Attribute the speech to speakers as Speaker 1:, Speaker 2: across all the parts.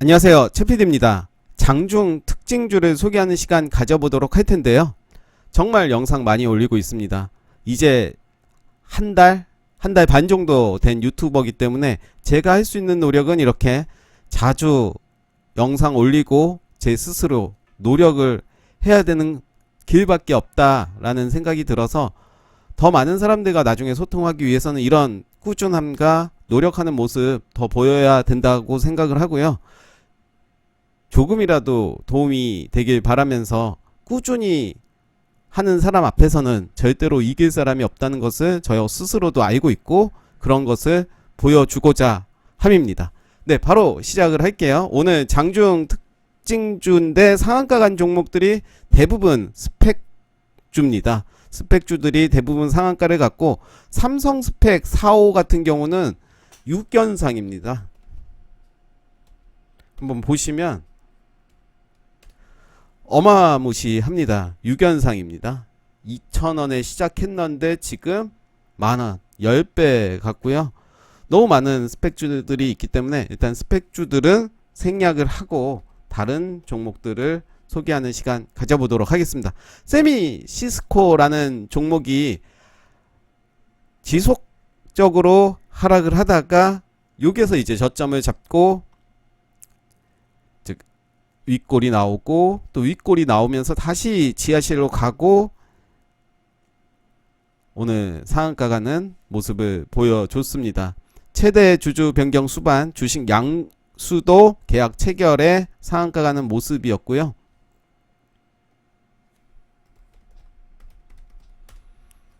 Speaker 1: 안녕하세요, 최PD입니다. 장중 특징주를 소개하는 시간 가져보도록 할 텐데요. 정말 영상 많이 올리고 있습니다. 이제 한 달 반 정도 된 유튜버이기 때문에 제가 할 수 있는 노력은 이렇게 자주 영상 올리고 제 스스로 노력을 해야 되는 길밖에 없다라는 생각이 들어서 더 많은 사람들과 나중에 소통하기 위해서는 이런 꾸준함과 노력하는 모습 더 보여야 된다고 생각을 하고요. 조금이라도 도움이 되길 바라면서 꾸준히 하는 사람 앞에서는 절대로 이길 사람이 없다는 것을 저 스스로도 알고 있고 그런 것을 보여주고자 함입니다. 네, 바로 시작을 할게요. 오늘 장중 특징주인데 상한가 간 종목들이 대부분 스펙주입니다. 스펙주들이 대부분 상한가를 갖고 삼성 스펙 4호 같은 경우는 6견상입니다. 한번 보시면 어마무시합니다. 6견상입니다. 2,000원에 시작했는데 지금 만원 10배 같고요. 너무 많은 스펙주들이 있기 때문에 일단 스펙주들은 생략을 하고 다른 종목들을 소개하는 시간 가져보도록 하겠습니다. 세미 시스코라는 종목이 지속적으로 하락을 하다가 여기에서 이제 저점을 잡고 즉 윗골이 나오고 또 윗골이 나오면서 다시 지하실로 가고 오늘 상한가 가는 모습을 보여줬습니다. 최대 주주 변경 수반 주식 양수도 계약 체결에 상한가 가는 모습이었고요.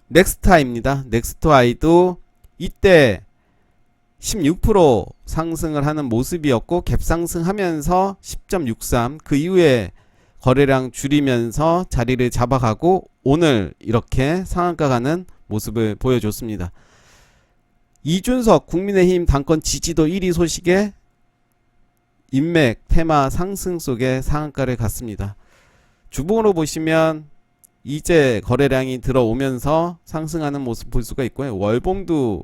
Speaker 1: 넥스트아이입니다. 넥스트아이도 이때 16% 상승을 하는 모습이었고 갭상승하면서 10.63 그 이후에 거래량 줄이면서 자리를 잡아가고 오늘 이렇게 상한가 가는 모습을 보여줬습니다. 이준석 국민의힘 당권 지지도 1위 소식에 인맥 테마 상승 속에 상한가를 갔습니다. 주봉으로 보시면 이제 거래량이 들어오면서 상승하는 모습 볼 수가 있고요. 월봉도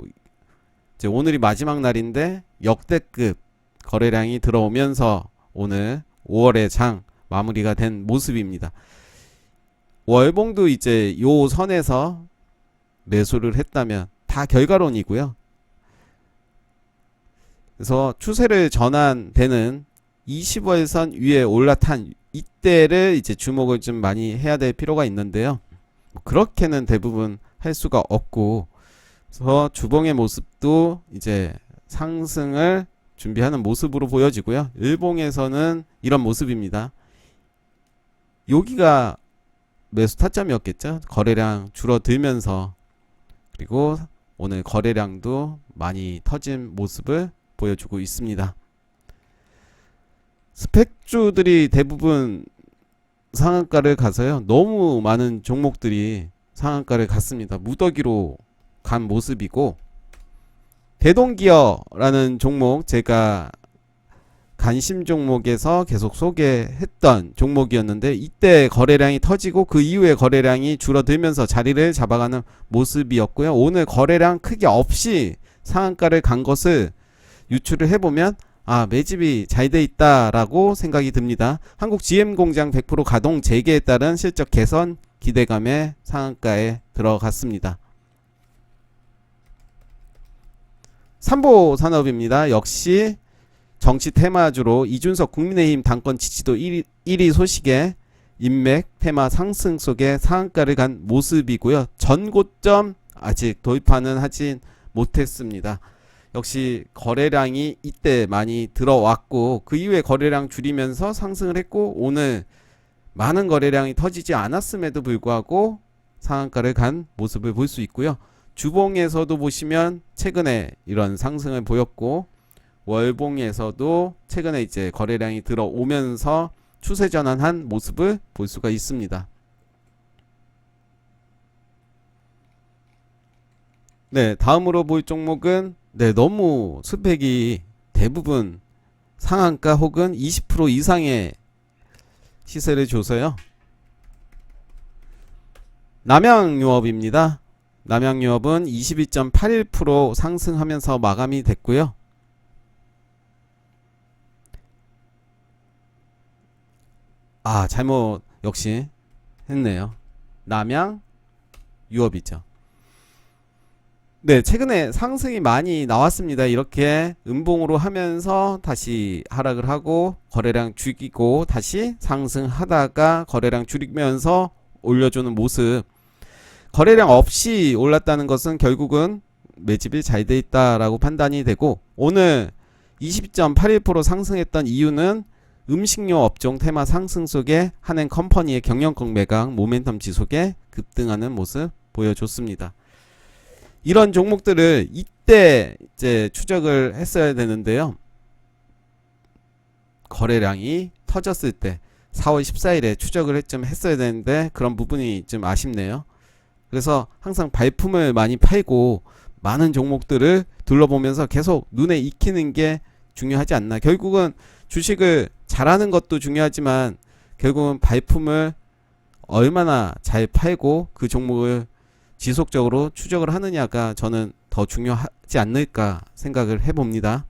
Speaker 1: 이제 오늘이 마지막 날인데 역대급 거래량이 들어오면서 오늘 5월의 장 마무리가 된 모습입니다. 월봉도 이제 요 선에서 매수를 했다면 다 결과론이고요. 그래서 추세를 전환되는 20월선 위에 올라탄 이때를 이제 주목을 좀 많이 해야 될 필요가 있는데요. 그렇게는 대부분 할 수가 없고 그래서 주봉의 모습도 이제 상승을 준비하는 모습으로 보여지고요. 일봉에서는 이런 모습입니다. 여기가 매수 타점이었겠죠. 거래량 줄어들면서 그리고 오늘 거래량도 많이 터진 모습을 보여주고 있습니다. 스펙주들이 대부분 상한가를 가서요. 너무 많은 종목들이 상한가를 갔습니다. 무더기로 간 모습이고 대동기어라는 종목 제가 관심 종목에서 계속 소개했던 종목이었는데 이때 거래량이 터지고 그 이후에 거래량이 줄어들면서 자리를 잡아가는 모습이었고요. 오늘 거래량 크게 없이 상한가를 간 것을 유추를 해보면 매집이 잘 돼 있다라고 생각이 듭니다. 한국 GM공장 100% 가동 재개에 따른 실적 개선 기대감에 상한가에 들어갔습니다. 삼보산업입니다. 역시 정치 테마주로 이준석 국민의힘 당권 지지도 1위 소식에 인맥 테마 상승 속에 상한가를 간 모습이고요. 전고점 아직 돌파는 하진 못했습니다. 역시 거래량이 이때 많이 들어왔고 그 이후에 거래량 줄이면서 상승을 했고 오늘 많은 거래량이 터지지 않았음에도 불구하고 상한가를 간 모습을 볼 수 있고요. 주봉에서도 보시면 최근에 이런 상승을 보였고 월봉에서도 최근에 이제 거래량이 들어오면서 추세 전환한 모습을 볼 수가 있습니다. 네, 다음으로 볼 종목은 너무 스펙이 대부분 상한가 혹은 20% 이상의 시세를 줘서요. 남양유업입니다. 남양유업은 22.81% 상승하면서 마감이 됐고요. 잘못 역시 했네요. 남양 유업이죠. 네, 최근에 상승이 많이 나왔습니다. 이렇게 음봉으로 하면서 다시 하락을 하고 거래량 죽이고 다시 상승하다가 거래량 줄이면서 올려주는 모습. 거래량 없이 올랐다는 것은 결국은 매집이 잘 돼 있다라고 판단이 되고, 오늘 22.81% 상승했던 이유는 음식료 업종 테마 상승 속에 한행 컴퍼니의 경영권 매각 모멘텀 지속에 급등하는 모습 보여줬습니다. 이런 종목들을 이때 이제 추적을 했어야 되는데요. 거래량이 터졌을 때 4월 14일에 추적을 좀 했어야 되는데 그런 부분이 좀 아쉽네요. 그래서 항상 발품을 많이 팔고 많은 종목들을 둘러보면서 계속 눈에 익히는 게 중요하지 않나. 결국은 주식을 잘하는 것도 중요하지만 결국은 발품을 얼마나 잘 팔고 그 종목을 지속적으로 추적을 하느냐가 저는 더 중요하지 않을까 생각을 해봅니다.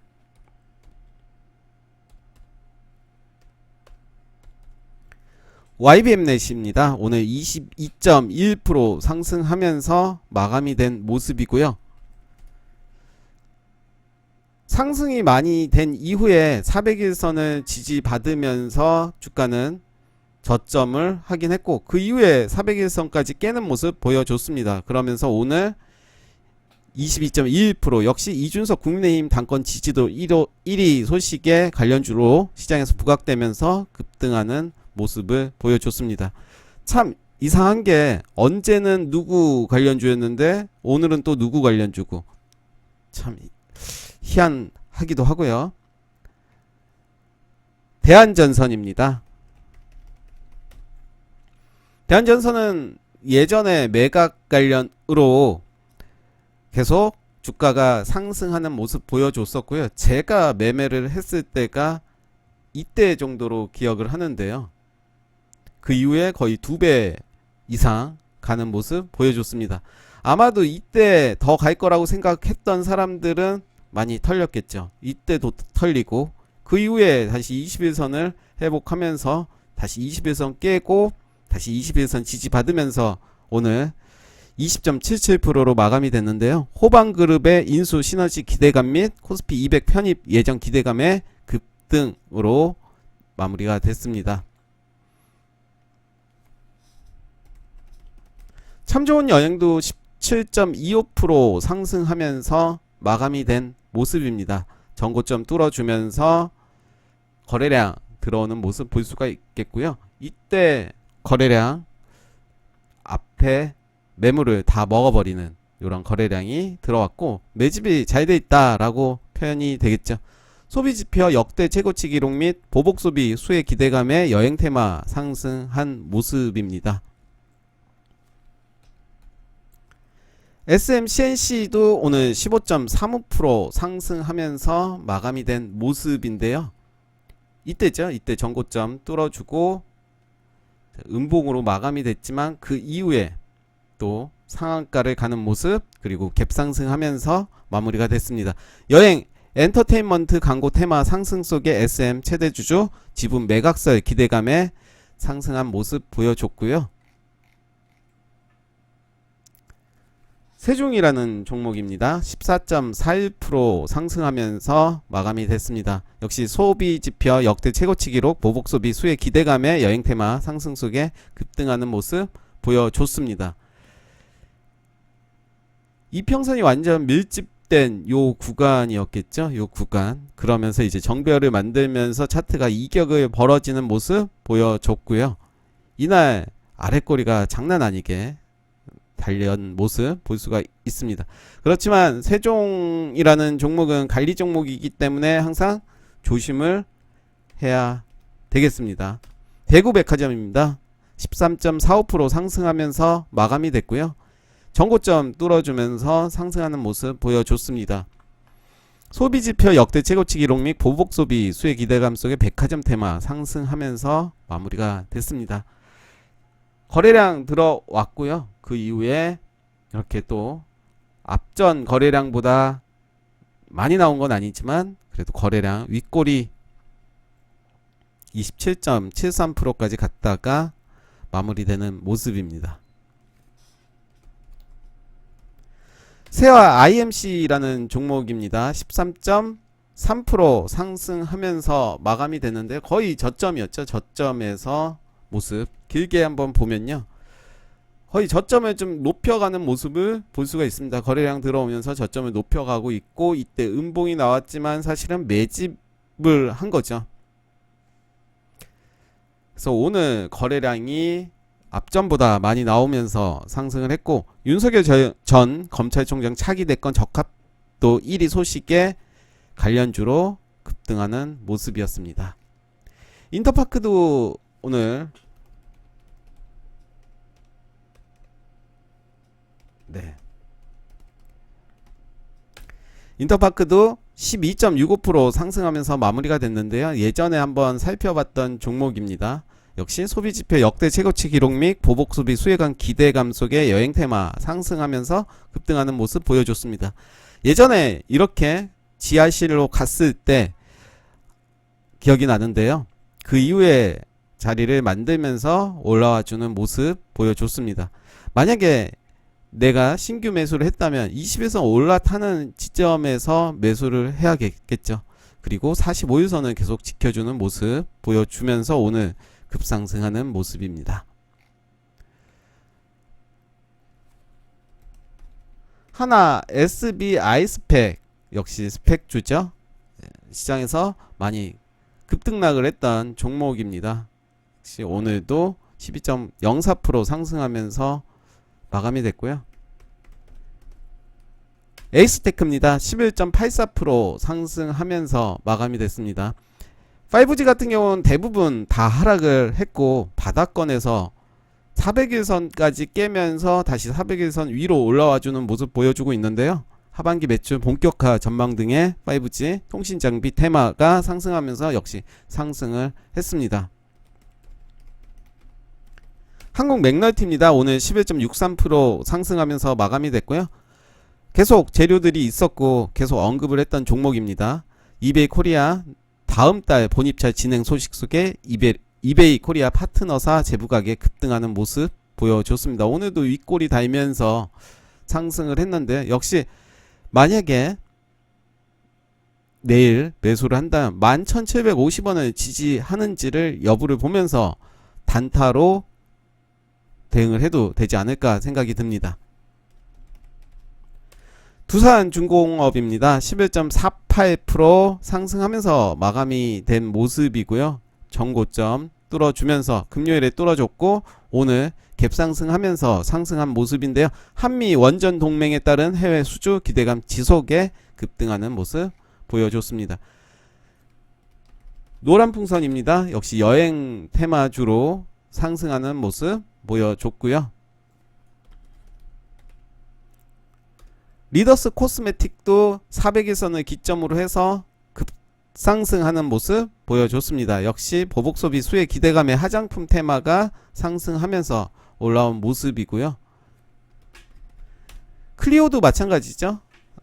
Speaker 1: YBM넷입니다. 오늘 22.1% 상승하면서 마감이 된 모습이고요. 상승이 많이 된 이후에 400일선을 지지받으면서 주가는 저점을 하긴 했고 그 이후에 400일선까지 깨는 모습 보여줬습니다. 그러면서 오늘 22.21% 역시 이준석 국민의힘 당권 지지도 1위 소식에 관련주로 시장에서 부각되면서 급등하는 모습을 보여줬습니다. 참 이상한 게 언제는 누구 관련주였는데 오늘은 또 누구 관련주고 참 희한하기도 하고요. 대한전선입니다. 대한전선은 예전에 매각 관련으로 계속 주가가 상승하는 모습 보여줬었고요. 제가 매매를 했을 때가 이때 정도로 기억을 하는데요. 그 이후에 거의 2배 이상 가는 모습 보여줬습니다. 아마도 이때 더 갈 거라고 생각했던 사람들은 많이 털렸겠죠. 이때도 털리고 그 이후에 다시 21선을 회복하면서 다시 21선 깨고 다시 21선 지지받으면서 오늘 20.77%로 마감이 됐는데요. 호방그룹의 인수 시너지 기대감 및 코스피 200 편입 예정 기대감의 급등으로 마무리가 됐습니다. 참 좋은 여행도 17.25% 상승하면서 마감이 된 모습입니다. 전고점 뚫어주면서 거래량 들어오는 모습 볼 수가 있겠고요. 이때 거래량 앞에 매물을 다 먹어버리는 이런 거래량이 들어왔고 매집이 잘 돼 있다라고 표현이 되겠죠. 소비지표 역대 최고치 기록 및 보복소비 수혜 기대감의 여행 테마 상승한 모습입니다. SMCNC도 오늘 15.35% 상승하면서 마감이 된 모습인데요. 이때죠. 이때 전고점 뚫어주고 음봉으로 마감이 됐지만 그 이후에 또 상한가를 가는 모습 그리고 갭상승하면서 마무리가 됐습니다. 여행 엔터테인먼트 광고 테마 상승 속에 SM 최대주주 지분 매각설 기대감에 상승한 모습 보여줬고요. 세종이라는 종목입니다. 14.41% 상승하면서 마감이 됐습니다. 역시 소비지표 역대 최고치 기록 보복소비 수혜 기대감의 여행 테마 상승 속에 급등하는 모습 보여줬습니다. 이평선이 완전 밀집된 요 구간이었겠죠. 요 구간. 그러면서 이제 정배열을 만들면서 차트가 이격을 벌어지는 모습 보여줬고요. 이날 아랫꼬리가 장난 아니게 달려온 모습 볼 수가 있습니다. 그렇지만 세종이라는 종목은 관리 종목이기 때문에 항상 조심을 해야 되겠습니다. 대구백화점입니다. 13.45% 상승하면서 마감이 됐고요. 전고점 뚫어주면서 상승하는 모습 보여줬습니다. 소비지표 역대 최고치 기록 및 보복소비 수혜 기대감 속에 백화점 테마 상승하면서 마무리가 됐습니다. 거래량 들어왔고요. 그 이후에 이렇게 또 앞전 거래량보다 많이 나온 건 아니지만 그래도 거래량 윗꼬리 27.73%까지 갔다가 마무리되는 모습입니다. 세화 IMC라는 종목입니다. 13.3% 상승하면서 마감이 되는데 거의 저점이었죠. 저점에서 모습 길게 한번 보면요, 거의 저점을 좀 높여가는 모습을 볼 수가 있습니다. 거래량 들어오면서 저점을 높여가고 있고, 이때 음봉이 나왔지만 사실은 매집을 한 거죠. 그래서 오늘 거래량이 앞전보다 많이 나오면서 상승을 했고, 윤석열 전 검찰총장 차기 대권 적합도 1위 소식에 관련주로 급등하는 모습이었습니다. 인터파크도 오늘 인터파크도 12.65% 상승하면서 마무리가 됐는데요. 예전에 한번 살펴봤던 종목입니다. 역시 소비지표 역대 최고치 기록 및 보복소비 수혜관 기대감 속에 여행 테마 상승하면서 급등하는 모습 보여줬습니다. 예전에 이렇게 지하실로 갔을 때 기억이 나는데요. 그 이후에 자리를 만들면서 올라와주는 모습 보여줬습니다. 만약에 내가 신규 매수를 했다면 20에서 올라타는 지점에서 매수를 해야겠죠. 그리고 45일선을 계속 지켜주는 모습 보여주면서 오늘 급상승하는 모습입니다. 하나 SB 아이스팩 역시 스펙주죠. 시장에서 많이 급등락을 했던 종목입니다. 역시 오늘도 12.04% 상승하면서 마감이 됐고요. 에이스테크입니다. 11.84% 상승하면서 마감이 됐습니다. 5G 같은 경우는 대부분 다 하락을 했고, 바닥권에서 400일선까지 깨면서 다시 400일선 위로 올라와주는 모습 보여주고 있는데요. 하반기 매출 본격화 전망 등의 5G 통신장비 테마가 상승하면서 역시 상승을 했습니다. 한국 맥널티입니다. 오늘 11.63% 상승하면서 마감이 됐고요. 계속 재료들이 있었고 계속 언급을 했던 종목입니다. 이베이 코리아 다음 달 본입찰 진행 소식 속에 이베이 코리아 파트너사 제부가격 급등하는 모습 보여줬습니다. 오늘도 윗골이 달면서 상승을 했는데, 역시 만약에 내일 매수를 한다면 11,750원을 지지하는지를 여부를 보면서 단타로 대응을 해도 되지 않을까 생각이 듭니다. 두산중공업입니다. 11.48% 상승하면서 마감이 된 모습이고요. 전고점 뚫어주면서 금요일에 뚫어줬고 오늘 갭상승하면서 상승한 모습인데요. 한미 원전 동맹에 따른 해외 수주 기대감 지속에 급등하는 모습 보여줬습니다. 노란풍선입니다. 역시 여행 테마주로 상승하는 모습 보여줬고요. 리더스 코스메틱도 400일선을 기점으로 해서 급상승하는 모습 보여줬습니다. 역시 보복소비 수혜 기대감의 화장품 테마가 상승하면서 올라온 모습이고요. 클리오도 마찬가지죠.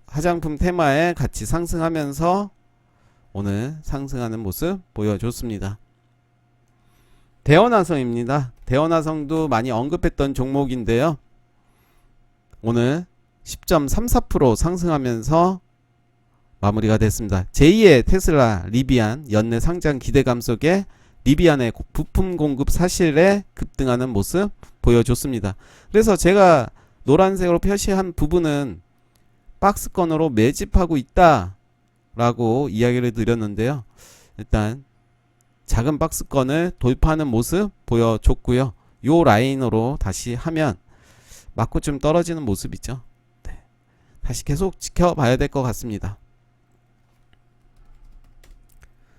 Speaker 1: 화장품 테마에 같이 상승하면서 오늘 상승하는 모습 보여줬습니다. 대원화성입니다. 대원화성도 많이 언급했던 종목인데요. 오늘 10.34% 상승하면서 마무리가 됐습니다. 제2의 테슬라 리비안 연내 상장 기대감 속에 리비안의 부품 공급 사실에 급등하는 모습 보여줬습니다. 그래서 제가 노란색으로 표시한 부분은 박스권으로 매집하고 있다 라고 이야기를 드렸는데요. 일단 작은 박스권을 돌파하는 모습 보여줬고요. 요 라인으로 다시 하면 맞고 좀 떨어지는 모습이죠. 네. 다시 계속 지켜봐야 될 것 같습니다.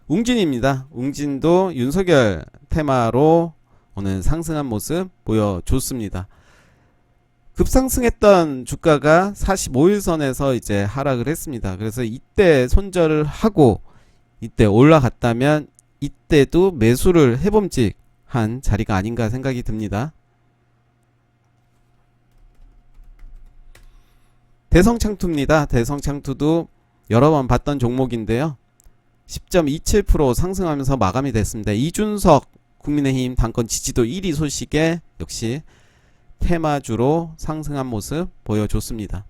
Speaker 1: 웅진입니다. 웅진도 윤석열 테마로 오늘 상승한 모습 보여줬습니다. 급상승했던 주가가 45일선에서 이제 하락을 했습니다. 그래서 이때 손절을 하고 이때 올라갔다면 이때도 매수를 해봄직한 자리가 아닌가 생각이 듭니다. 대성창투입니다. 대성창투도 여러 번 봤던 종목인데요. 10.27% 상승하면서 마감이 됐습니다. 이준석 국민의힘 당권 지지도 1위 소식에 역시 테마주로 상승한 모습 보여줬습니다.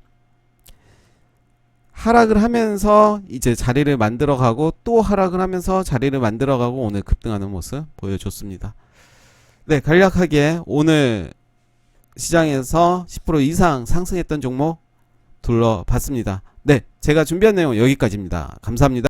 Speaker 1: 하락을 하면서 이제 자리를 만들어가고 또 하락을 하면서 자리를 만들어가고 오늘 급등하는 모습 보여줬습니다. 네, 간략하게 오늘 시장에서 10% 이상 상승했던 종목 둘러봤습니다. 네, 제가 준비한 내용 여기까지입니다. 감사합니다.